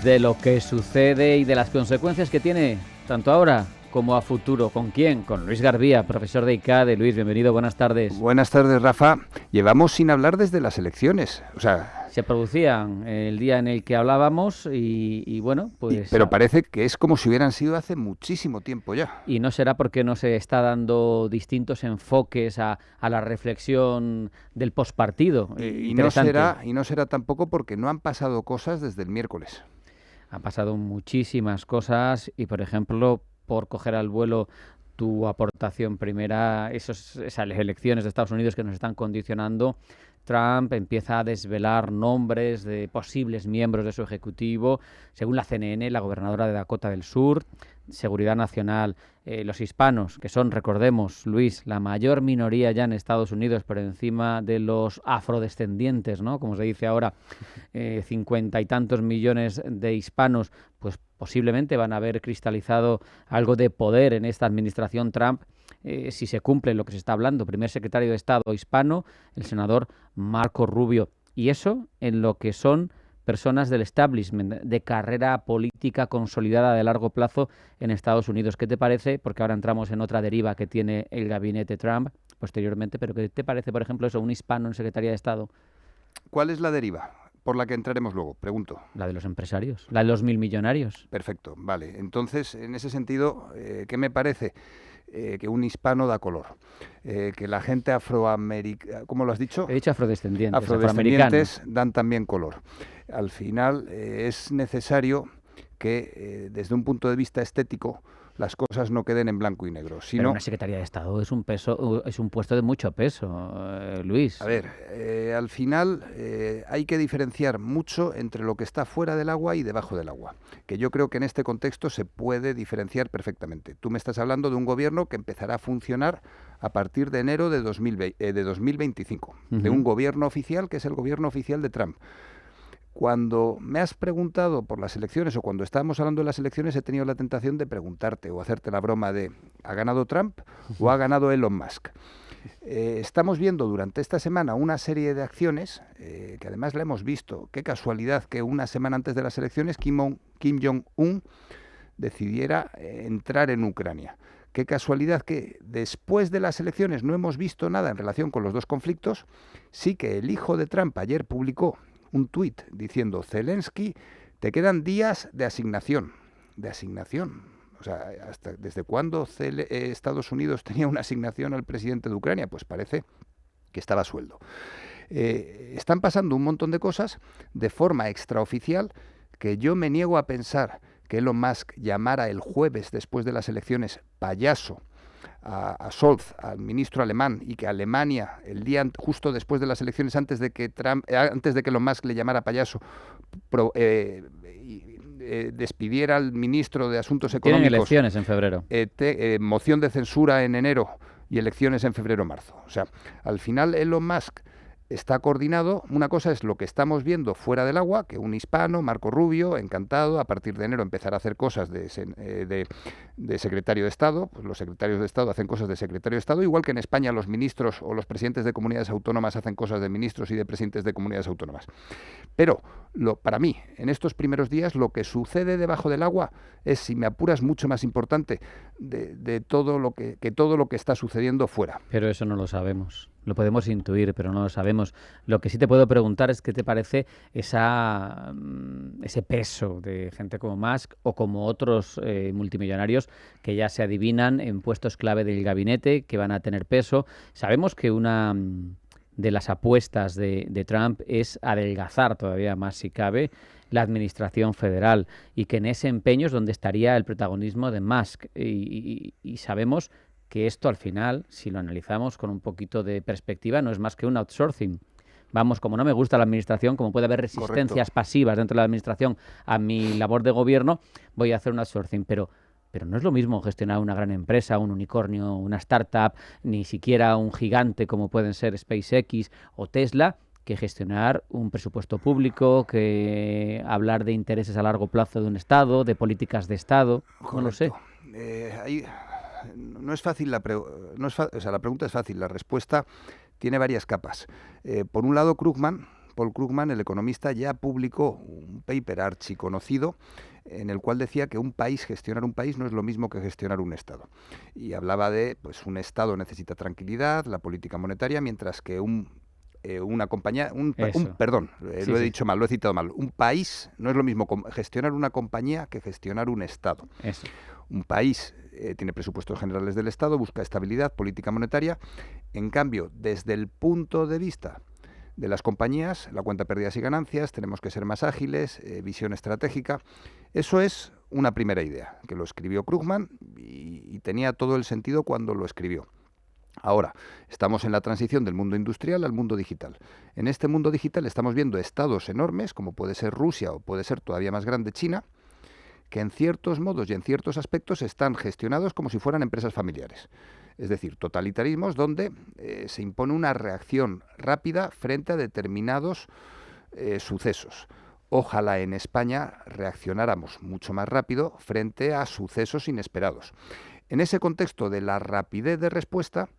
de lo que sucede y de las consecuencias que tiene, tanto ahora como a futuro. ¿Con quién? Con Luis Garbía, profesor de ICADE. Luis, bienvenido, buenas tardes. Buenas tardes, Rafa. Llevamos sin hablar desde las elecciones, Se producían el día en el que hablábamos y bueno, pues... Pero parece que es como si hubieran sido hace muchísimo tiempo ya. Y no será porque no se está dando distintos enfoques a la reflexión del postpartido. Y no será tampoco porque no han pasado cosas desde el miércoles. Han pasado muchísimas cosas y, por ejemplo, por coger al vuelo tu aportación primera, esas elecciones de Estados Unidos que nos están condicionando, Trump empieza a desvelar nombres de posibles miembros de su ejecutivo. Según la CNN, la gobernadora de Dakota del Sur, Seguridad Nacional, los hispanos, que son, recordemos, Luis, la mayor minoría ya en Estados Unidos, por encima de los afrodescendientes, ¿no? Como se dice ahora, 50 y tantos millones de hispanos, pues posiblemente van a haber cristalizado algo de poder en esta administración Trump, si se cumple lo que se está hablando. Primer secretario de Estado hispano, el senador Marco Rubio. Y eso en lo que son personas del establishment, de carrera política consolidada de largo plazo en Estados Unidos. ¿Qué te parece? Porque ahora entramos en otra deriva que tiene el gabinete Trump posteriormente, pero ¿qué te parece, por ejemplo, eso, un hispano en Secretaría de Estado? ¿Cuál es la deriva por la que entraremos luego? Pregunto. La de los empresarios, la de los milmillonarios. Perfecto, vale. Entonces, en ese sentido, ¿qué me parece? Que un hispano da color, que la gente afroamericana, ¿cómo lo has dicho? He dicho afrodescendientes, afrodescendientes dan también color. Al final es necesario que desde un punto de vista estético las cosas no queden en blanco y negro. Pero una Secretaría de Estado es un puesto de mucho peso, Luis. A ver, al final hay que diferenciar mucho entre lo que está fuera del agua y debajo del agua, que yo creo que en este contexto se puede diferenciar perfectamente. Tú me estás hablando de un gobierno que empezará a funcionar a partir de enero de 2025, de un gobierno oficial que es el gobierno oficial de Trump. Cuando me has preguntado por las elecciones o cuando estábamos hablando de las elecciones, he tenido la tentación de preguntarte o hacerte la broma de ¿ha ganado Trump o ha ganado Elon Musk? Estamos viendo durante esta semana una serie de acciones que además la hemos visto. Qué casualidad que una semana antes de las elecciones Kim Jong-un decidiera entrar en Ucrania. Qué casualidad que después de las elecciones no hemos visto nada en relación con los dos conflictos. Sí que el hijo de Trump ayer publicó un tuit diciendo: Zelensky, te quedan días de asignación. De asignación. O sea, ¿desde cuándo Estados Unidos tenía una asignación al presidente de Ucrania? Pues parece que estaba a sueldo. Están pasando un montón de cosas de forma extraoficial que yo me niego a pensar que Elon Musk llamara el jueves después de las elecciones payaso a Scholz, al ministro alemán, y que Alemania, el día justo después de las elecciones, antes de que Elon Musk le llamara payaso, despidiera al ministro de Asuntos Económicos. Tienen elecciones en febrero. Moción de censura en enero y elecciones en febrero-marzo. O sea, al final Elon Musk está coordinado. Una cosa es lo que estamos viendo fuera del agua, que un hispano, Marco Rubio, encantado, a partir de enero empezará a hacer cosas de secretario de Estado. Pues los secretarios de Estado hacen cosas de secretario de Estado, igual que en España los ministros o los presidentes de comunidades autónomas hacen cosas de ministros y de presidentes de comunidades autónomas. Pero para mí, en estos primeros días, lo que sucede debajo del agua es, si me apuras, mucho más importante de todo lo que todo lo que está sucediendo fuera. Pero eso no lo sabemos. Lo podemos intuir, pero no lo sabemos. Lo que sí te puedo preguntar es qué te parece ese peso de gente como Musk o como otros multimillonarios que ya se adivinan en puestos clave del gabinete, que van a tener peso. Sabemos que una de las apuestas de Trump es adelgazar todavía más, si cabe, la administración federal, y que en ese empeño es donde estaría el protagonismo de Musk. Y sabemos que esto al final, si lo analizamos con un poquito de perspectiva, no es más que un outsourcing. Vamos, como no me gusta la administración, como puede haber resistencias pasivas dentro de la administración a mi labor de gobierno, voy a hacer un outsourcing. Pero no es lo mismo gestionar una gran empresa, un unicornio, una startup, ni siquiera un gigante como pueden ser SpaceX o Tesla, que gestionar un presupuesto público, que hablar de intereses a largo plazo de un Estado, de políticas de Estado. Correcto. No lo sé. No es fácil la pregunta es fácil, la respuesta tiene varias capas. Por un lado, Krugman, Paul Krugman, el economista, ya publicó un paper archiconocido en el cual decía que gestionar un país no es lo mismo que gestionar un Estado. Y hablaba de, pues, un Estado necesita tranquilidad, la política monetaria, mientras que una compañía, perdón, lo he dicho mal, lo he citado mal. Un país no es lo mismo gestionar una compañía que gestionar un Estado. Eso. Un país tiene presupuestos generales del Estado, busca estabilidad, política monetaria. En cambio, desde el punto de vista de las compañías, la cuenta de pérdidas y ganancias, tenemos que ser más ágiles, visión estratégica. Eso es una primera idea, que lo escribió Krugman y tenía todo el sentido cuando lo escribió. Ahora, estamos en la transición del mundo industrial al mundo digital. En este mundo digital estamos viendo estados enormes, como puede ser Rusia o puede ser todavía más grande China, que en ciertos modos y en ciertos aspectos están gestionados como si fueran empresas familiares. Es decir, totalitarismos donde se impone una reacción rápida frente a determinados sucesos. Ojalá en España reaccionáramos mucho más rápido frente a sucesos inesperados. En ese contexto de la rapidez de respuesta,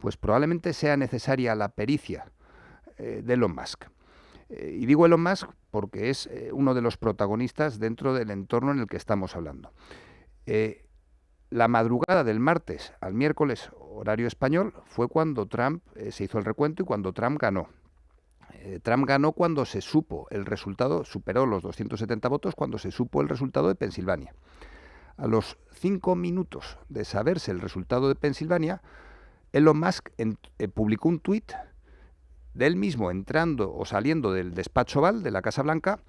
pues probablemente sea necesaria la pericia de Elon Musk. Y digo Elon Musk porque es uno de los protagonistas dentro del entorno en el que estamos hablando. La madrugada del martes al miércoles, horario español, fue cuando Trump se hizo el recuento y cuando Trump ganó. Trump ganó cuando se supo el resultado, superó los 270 votos cuando se supo el resultado de Pensilvania. A los 5 minutos de saberse el resultado de Pensilvania, Elon Musk publicó un tuit de él mismo entrando o saliendo del despacho Oval de la Casa Blanca,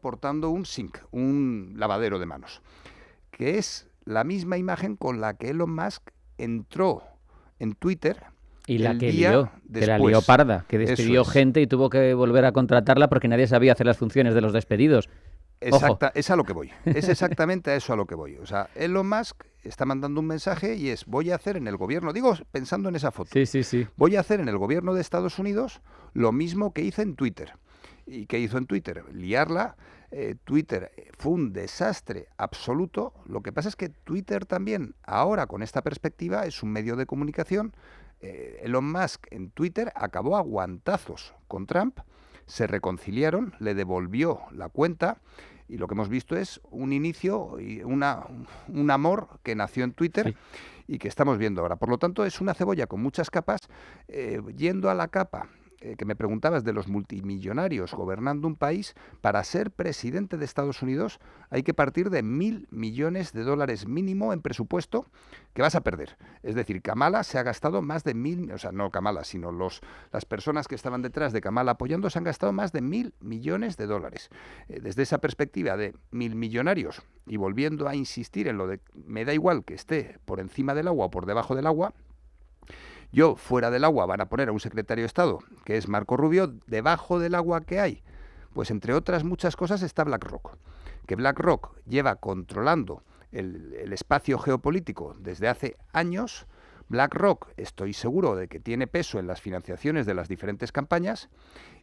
portando un sink, un lavadero de manos, que es la misma imagen con la que Elon Musk entró en Twitter. Y la que la lió parda, que despidió gente y tuvo que volver a contratarla porque nadie sabía hacer las funciones de los despedidos. Es a lo que voy. Es exactamente a eso a lo que voy. O sea, Elon Musk está mandando un mensaje y voy a hacer en el gobierno, digo, pensando en esa foto, sí. Voy a hacer en el gobierno de Estados Unidos lo mismo que hice en Twitter. ¿Y qué hizo en Twitter? Liarla. Twitter fue un desastre absoluto. Lo que pasa es que Twitter también, ahora con esta perspectiva, es un medio de comunicación. Elon Musk en Twitter acabó a guantazos con Trump, se reconciliaron, le devolvió la cuenta y lo que hemos visto es un inicio y un amor que nació en Twitter y que estamos viendo ahora. Por lo tanto, es una cebolla con muchas capas, yendo a la capa que me preguntabas de los multimillonarios gobernando un país. Para ser presidente de Estados Unidos hay que partir de $1.000 millones mínimo en presupuesto que vas a perder. Es decir, Kamala se ha gastado más de o sea, no Kamala, sino las personas que estaban detrás de Kamala apoyando se han gastado más de $1.000 millones. Desde esa perspectiva de 1.000 millonarios y volviendo a insistir en lo de me da igual que esté por encima del agua o por debajo del agua, yo fuera del agua van a poner a un secretario de Estado, que es Marco Rubio. Debajo del agua, ¿qué hay? Pues entre otras muchas cosas está BlackRock, que BlackRock lleva controlando el espacio geopolítico desde hace años. BlackRock, estoy seguro de que tiene peso en las financiaciones de las diferentes campañas,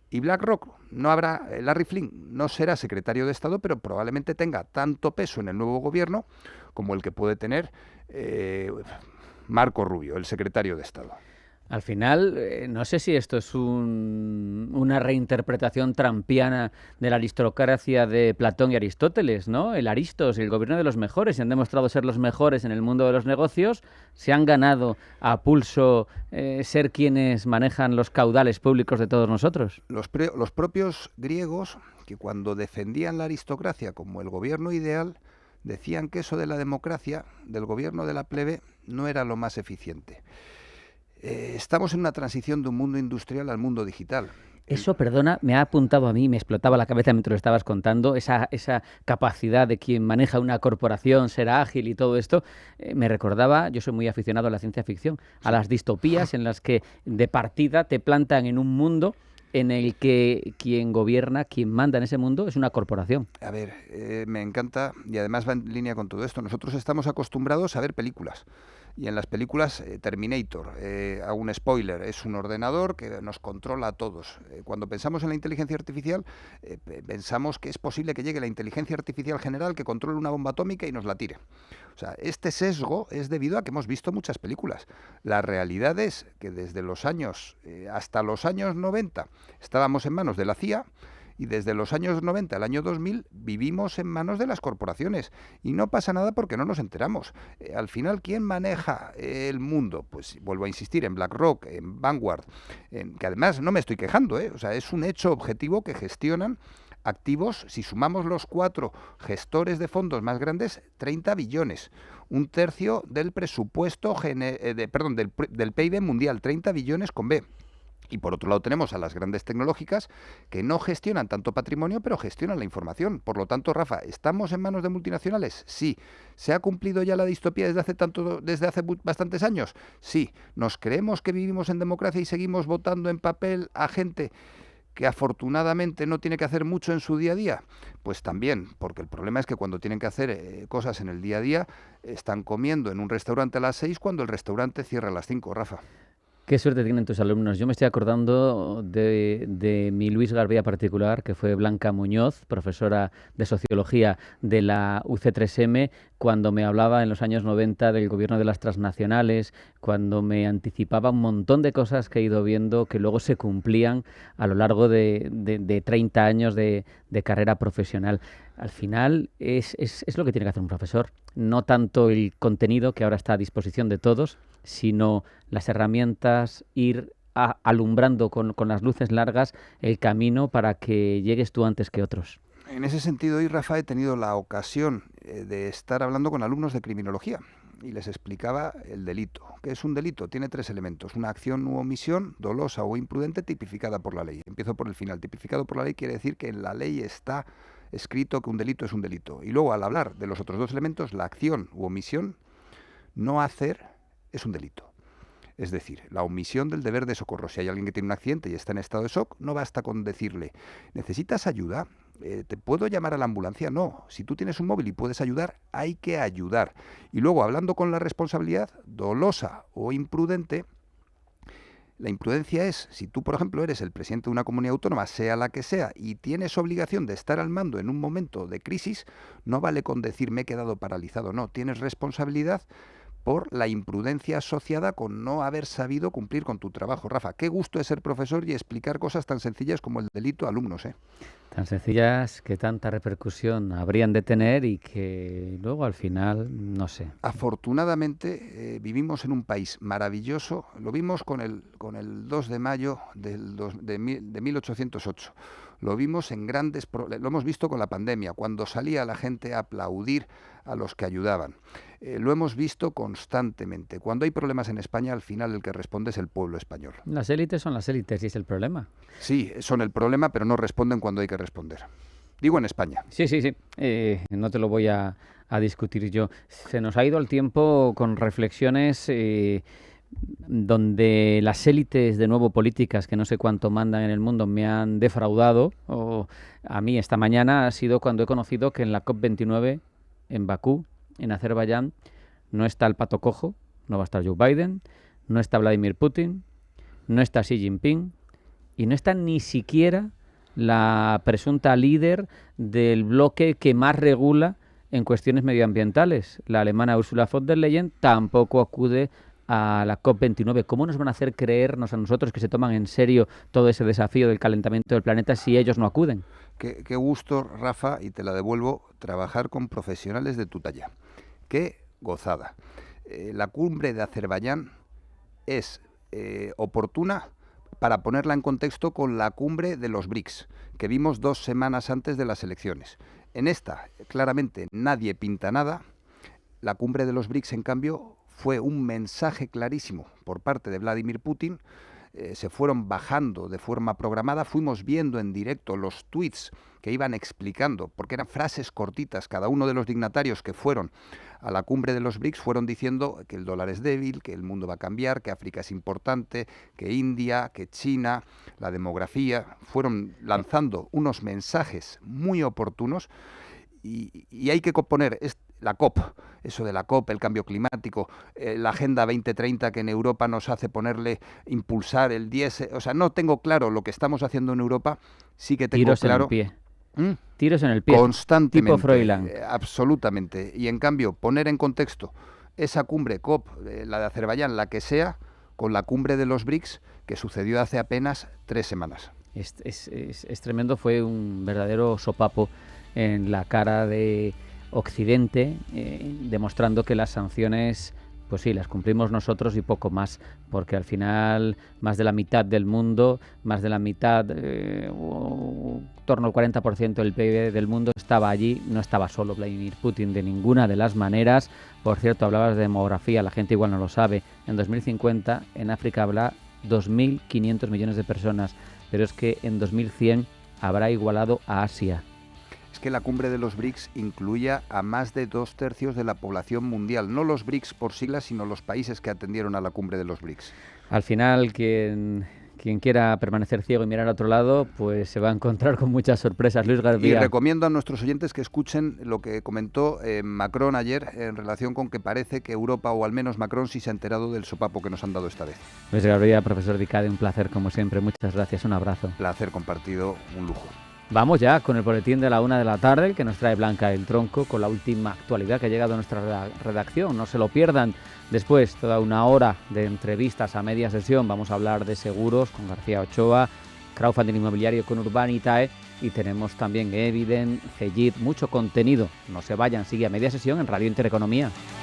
y BlackRock Larry Flynn no será secretario de Estado, pero probablemente tenga tanto peso en el nuevo gobierno como el que puede tener Marco Rubio, el secretario de Estado. Al final, no sé si esto es una reinterpretación trampiana de la aristocracia de Platón y Aristóteles, ¿no? El Aristos y el gobierno de los mejores se han demostrado ser los mejores en el mundo de los negocios, se han ganado a pulso ser quienes manejan los caudales públicos de todos nosotros. Los propios griegos, que cuando defendían la aristocracia como el gobierno ideal, decían que eso de la democracia, del gobierno de la plebe, no era lo más eficiente. Estamos en una transición de un mundo industrial al mundo digital. Eso, perdona, me ha apuntado a mí, me explotaba la cabeza mientras lo estabas contando, esa capacidad de quien maneja una corporación, ser ágil y todo esto, me recordaba, yo soy muy aficionado a la ciencia ficción, a las distopías en las que de partida te plantan en un mundo en el que quien gobierna, quien manda en ese mundo es una corporación. A ver, me encanta y además va en línea con todo esto. Nosotros estamos acostumbrados a ver películas Y en las películas, Terminator, a un spoiler, es un ordenador que nos controla a todos. Cuando pensamos en la inteligencia artificial, pensamos que es posible que llegue la inteligencia artificial general que controle una bomba atómica y nos la tire. O sea, este sesgo es debido a que hemos visto muchas películas. La realidad es que desde los años, hasta los años 90, estábamos en manos de la CIA, y desde los años 90 al año 2000 vivimos en manos de las corporaciones y no pasa nada porque no nos enteramos. Al final, ¿quién maneja el mundo? Pues vuelvo a insistir en BlackRock, en Vanguard, que además no me estoy quejando, o sea, es un hecho objetivo que gestionan activos, si sumamos los 4 gestores de fondos más grandes, 30 billones. Un tercio del presupuesto, del PIB mundial, 30 billones con B. Y por otro lado tenemos a las grandes tecnológicas que no gestionan tanto patrimonio, pero gestionan la información. Por lo tanto, Rafa, ¿estamos en manos de multinacionales? Sí. ¿Se ha cumplido ya la distopía desde hace bastantes años? Sí. ¿Nos creemos que vivimos en democracia y seguimos votando en papel a gente que afortunadamente no tiene que hacer mucho en su día a día? Pues también, porque el problema es que cuando tienen que hacer cosas en el día a día, están comiendo en un restaurante a las 6 cuando el restaurante cierra a las 5, Rafa. Qué suerte tienen tus alumnos. Yo me estoy acordando de mi Luis Garbía particular, que fue Blanca Muñoz, profesora de Sociología de la UC3M, cuando me hablaba en los años 90 del gobierno de las transnacionales, cuando me anticipaba un montón de cosas que he ido viendo que luego se cumplían a lo largo de 30 años de carrera profesional. Al final es lo que tiene que hacer un profesor, no tanto el contenido que ahora está a disposición de todos, sino las herramientas, ir alumbrando con las luces largas el camino para que llegues tú antes que otros. En ese sentido, hoy, Rafa, he tenido la ocasión de estar hablando con alumnos de criminología y les explicaba el delito. ¿Qué es un delito? Tiene 3 elementos. Una acción u omisión dolosa o imprudente tipificada por la ley. Empiezo por el final. Tipificado por la ley quiere decir que en la ley está escrito que un delito es un delito. Y luego, al hablar de los otros 2 elementos, la acción u omisión, no hacer, es un delito. Es decir, la omisión del deber de socorro. Si hay alguien que tiene un accidente y está en estado de shock, no basta con decirle, ¿necesitas ayuda? ¿Te puedo llamar a la ambulancia? No. Si tú tienes un móvil y puedes ayudar, hay que ayudar. Y luego, hablando con la responsabilidad dolosa o imprudente, la imprudencia es, si tú, por ejemplo, eres el presidente de una comunidad autónoma, sea la que sea, y tienes obligación de estar al mando en un momento de crisis, no vale con decir me he quedado paralizado. No, tienes responsabilidad por la imprudencia asociada con no haber sabido cumplir con tu trabajo. Rafa, qué gusto es ser profesor y explicar cosas tan sencillas como el delito a alumnos, Tan sencillas que tanta repercusión habrían de tener y que luego al final, no sé. Afortunadamente vivimos en un país maravilloso. Lo vimos con el 2 de mayo de 1808. Lo vimos lo hemos visto con la pandemia, cuando salía la gente a aplaudir a los que ayudaban. Lo hemos visto constantemente. Cuando hay problemas en España, al final el que responde es el pueblo español. Las élites son las élites y es el problema. Sí, son el problema, pero no responden cuando hay que responder. Digo en España. Sí. No te lo voy a discutir yo. Se nos ha ido el tiempo con reflexiones donde las élites, de nuevo políticas, que no sé cuánto mandan en el mundo, me han defraudado. A mí esta mañana ha sido cuando he conocido que en la COP29 en Bakú, en Azerbaiyán, no está el pato cojo, no va a estar Joe Biden, no está Vladimir Putin, no está Xi Jinping y no está ni siquiera la presunta líder del bloque que más regula en cuestiones medioambientales. La alemana Ursula von der Leyen tampoco acude a la COP29. ¿Cómo nos van a hacer creernos a nosotros que se toman en serio todo ese desafío del calentamiento del planeta si ellos no acuden? Qué gusto, Rafa, y te la devuelvo, trabajar con profesionales de tu talla. Qué gozada. La cumbre de Azerbaiyán es oportuna para ponerla en contexto con la cumbre de los BRICS, que vimos 2 semanas antes de las elecciones. En esta, claramente, nadie pinta nada. La cumbre de los BRICS, en cambio, fue un mensaje clarísimo por parte de Vladimir Putin. Se fueron bajando de forma programada, fuimos viendo en directo los tweets que iban explicando, porque eran frases cortitas, cada uno de los dignatarios que fueron a la cumbre de los BRICS fueron diciendo que el dólar es débil, que el mundo va a cambiar, que África es importante, que India, que China, la demografía, fueron lanzando unos mensajes muy oportunos y hay que poner la COP, eso de la COP, el cambio climático, la Agenda 2030 que en Europa nos hace impulsar el diésel. O sea, no tengo claro lo que estamos haciendo en Europa, sí que tengo claro... Tiros en el pie. Tiros en el pie. Constantemente. Tipo Froilán. Absolutamente. Y en cambio, poner en contexto esa cumbre COP, la de Azerbaiyán, la que sea, con la cumbre de los BRICS, que sucedió hace apenas 3 semanas. Es tremendo, fue un verdadero sopapo en la cara de Occidente, demostrando que las sanciones, pues sí, las cumplimos nosotros y poco más, porque al final más de la mitad del mundo, más de la mitad, torno al 40% del PIB del mundo estaba allí, no estaba solo Vladimir Putin de ninguna de las maneras. Por cierto, hablabas de demografía, la gente igual no lo sabe, en 2050 en África habrá 2.500 millones de personas, pero es que en 2100 habrá igualado a Asia. Es que la cumbre de los BRICS incluía a más de 2/3 de la población mundial, no los BRICS por siglas, sino los países que atendieron a la cumbre de los BRICS. Al final, quien quiera permanecer ciego y mirar a otro lado, pues se va a encontrar con muchas sorpresas. Luis García. Y recomiendo a nuestros oyentes que escuchen lo que comentó Macron ayer en relación con que parece que Europa, o al menos Macron, sí se ha enterado del sopapo que nos han dado esta vez. Luis García, profesor de ICADE, un placer como siempre. Muchas gracias, un abrazo. Placer compartido, un lujo. Vamos ya con el boletín de la 1 de la tarde, que nos trae Blanca del Tronco, con la última actualidad que ha llegado a nuestra redacción. No se lo pierdan. Después, toda una hora de entrevistas a media sesión. Vamos a hablar de seguros con García Ochoa, crowdfunding inmobiliario con Urbanitae, y tenemos también Eviden, Cegid, mucho contenido. No se vayan, sigue a media sesión en Radio Intereconomía.